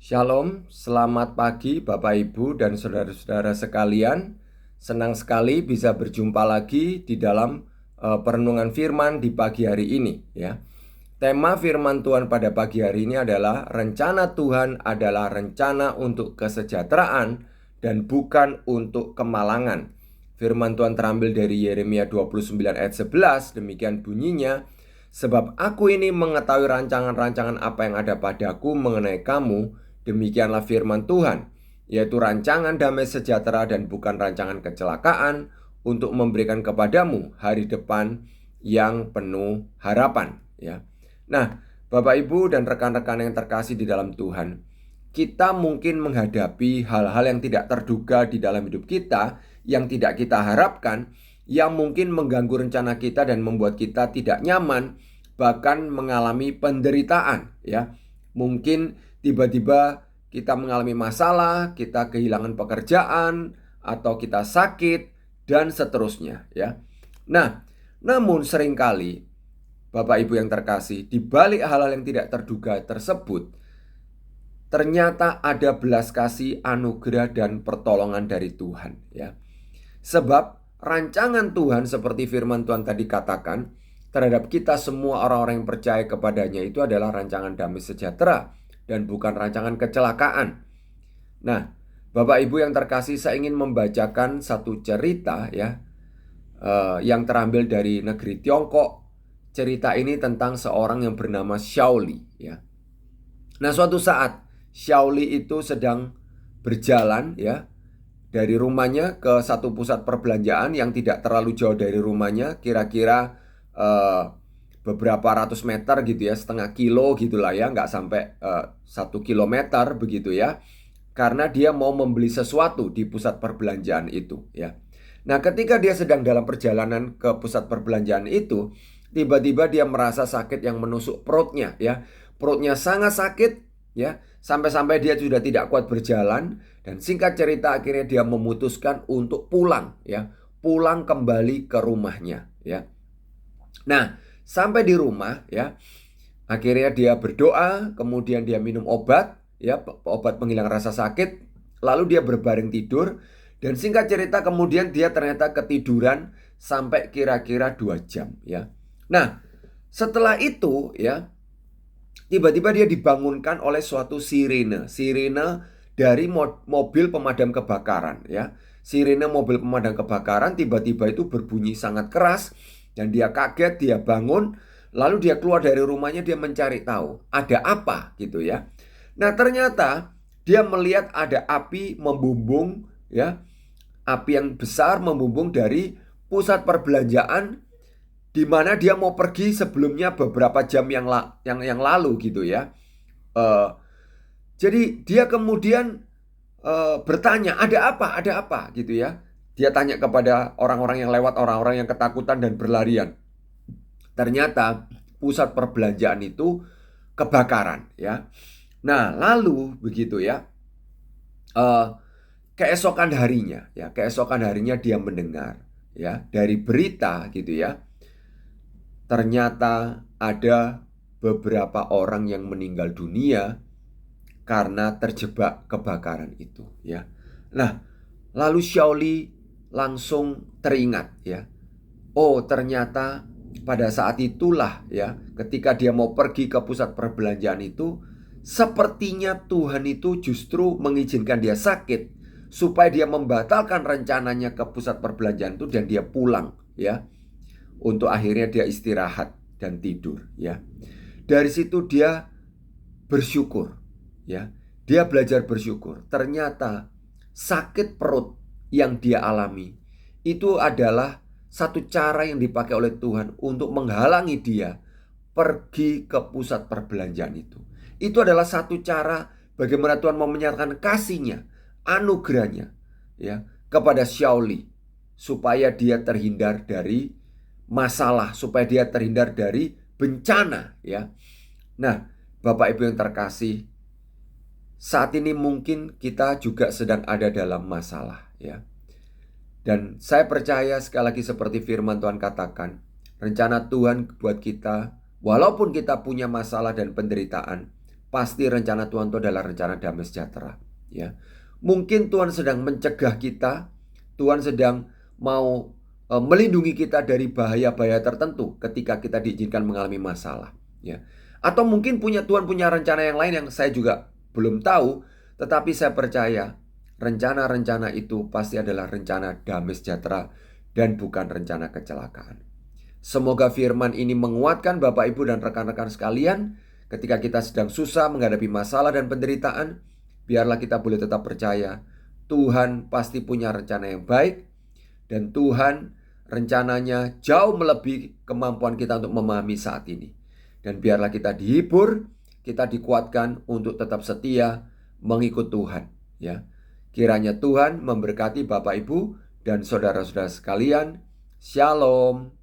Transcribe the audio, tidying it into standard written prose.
Shalom, selamat pagi Bapak Ibu dan saudara-saudara sekalian. Senang sekali bisa berjumpa lagi di dalam perenungan firman di pagi hari ini ya. Tema firman Tuhan pada pagi hari ini adalah rencana Tuhan adalah rencana untuk kesejahteraan dan bukan untuk kemalangan. Firman Tuhan terambil dari Yeremia 29 ayat 11, demikian bunyinya. Sebab aku ini mengetahui rancangan-rancangan apa yang ada padaku mengenai kamu, demikianlah firman Tuhan, yaitu rancangan damai sejahtera dan bukan rancangan kecelakaan, untuk memberikan kepadamu hari depan yang penuh harapan ya. Nah, Bapak Ibu dan rekan-rekan yang terkasih di dalam Tuhan, kita mungkin menghadapi hal-hal yang tidak terduga di dalam hidup kita, yang tidak kita harapkan, yang mungkin mengganggu rencana kita dan membuat kita tidak nyaman, bahkan mengalami penderitaan ya. Mungkin tiba-tiba kita mengalami masalah, kita kehilangan pekerjaan, atau kita sakit, dan seterusnya ya. Nah, namun seringkali Bapak Ibu yang terkasih, di balik hal-hal yang tidak terduga tersebut, ternyata ada belas kasih, anugerah, dan pertolongan dari Tuhan ya. Sebab rancangan Tuhan seperti firman Tuhan tadi katakan terhadap kita semua orang-orang yang percaya kepadanya itu adalah rancangan damai sejahtera dan bukan rancangan kecelakaan. Nah, Bapak Ibu yang terkasih, saya ingin membacakan satu cerita ya, yang terambil dari negeri Tiongkok. Cerita ini tentang seorang yang bernama Shaoli ya. Nah, suatu saat Shaoli itu sedang berjalan ya dari rumahnya ke satu pusat perbelanjaan yang tidak terlalu jauh dari rumahnya, kira-kira beberapa ratus meter gitu ya, setengah kilo gitulah ya, nggak sampai 1 kilometer begitu ya. Karena dia mau membeli sesuatu di pusat perbelanjaan itu ya. Nah, ketika dia sedang dalam perjalanan ke pusat perbelanjaan itu, tiba-tiba dia merasa sakit yang menusuk perutnya ya. Perutnya sangat sakit ya, sampai-sampai dia sudah tidak kuat berjalan. Dan singkat cerita akhirnya dia memutuskan untuk pulang ya. Pulang kembali ke rumahnya ya. Nah, sampai di rumah ya, akhirnya dia berdoa, kemudian dia minum obat ya, obat penghilang rasa sakit. Lalu dia berbaring tidur. Dan singkat cerita kemudian dia ternyata ketiduran sampai kira-kira 2 jam ya. Nah, setelah itu ya, tiba-tiba dia dibangunkan oleh suatu sirene. Sirene dari mobil pemadam kebakaran ya. Sirene mobil pemadam kebakaran tiba-tiba itu berbunyi sangat keras. Dan dia kaget, dia bangun. Lalu dia keluar dari rumahnya, dia mencari tahu ada apa gitu ya. Nah, ternyata dia melihat ada api membumbung ya. Api yang besar membumbung dari pusat perbelanjaan di mana dia mau pergi sebelumnya beberapa jam yang lalu gitu ya. Jadi dia kemudian bertanya, ada apa gitu ya. Dia tanya kepada orang-orang yang lewat, orang-orang yang ketakutan dan berlarian. Ternyata pusat perbelanjaan itu kebakaran ya. Nah, lalu begitu ya. Keesokan harinya dia mendengar ya dari berita gitu ya. Ternyata ada beberapa orang yang meninggal dunia karena terjebak kebakaran itu ya. Nah, lalu Shaoli langsung teringat ya. Oh, ternyata pada saat itulah ya, ketika dia mau pergi ke pusat perbelanjaan itu, sepertinya Tuhan itu justru mengizinkan dia sakit supaya dia membatalkan rencananya ke pusat perbelanjaan itu dan dia pulang ya. Untuk akhirnya dia istirahat dan tidur ya. Dari situ dia bersyukur ya. Dia belajar bersyukur. Ternyata sakit perut yang dia alami itu adalah satu cara yang dipakai oleh Tuhan untuk menghalangi dia pergi ke pusat perbelanjaan itu. Itu adalah satu cara bagaimana Tuhan mau menyatakan kasih-Nya, anugerahnya ya kepada Shaoli supaya dia terhindar dari masalah, supaya dia terhindar dari bencana ya. Nah, Bapak Ibu yang terkasih, saat ini mungkin kita juga sedang ada dalam masalah ya. Dan saya percaya sekali lagi seperti firman Tuhan katakan, rencana Tuhan buat kita, walaupun kita punya masalah dan penderitaan, pasti rencana Tuhan itu adalah rencana damai sejahtera, ya. Mungkin Tuhan sedang mencegah kita, Tuhan sedang mau melindungi kita dari bahaya-bahaya tertentu ketika kita diizinkan mengalami masalah, ya. Atau mungkin Tuhan punya rencana yang lain yang saya juga belum tahu, tetapi saya percaya rencana-rencana itu pasti adalah rencana damai sejahtera dan bukan rencana kecelakaan. Semoga firman ini menguatkan Bapak, Ibu, dan rekan-rekan sekalian ketika kita sedang susah menghadapi masalah dan penderitaan. Biarlah kita boleh tetap percaya Tuhan pasti punya rencana yang baik, dan Tuhan rencananya jauh melebihi kemampuan kita untuk memahami saat ini. Dan biarlah kita dihibur, kita dikuatkan untuk tetap setia mengikut Tuhan, ya. Kiranya Tuhan memberkati Bapak, Ibu, dan saudara-saudara sekalian. Shalom.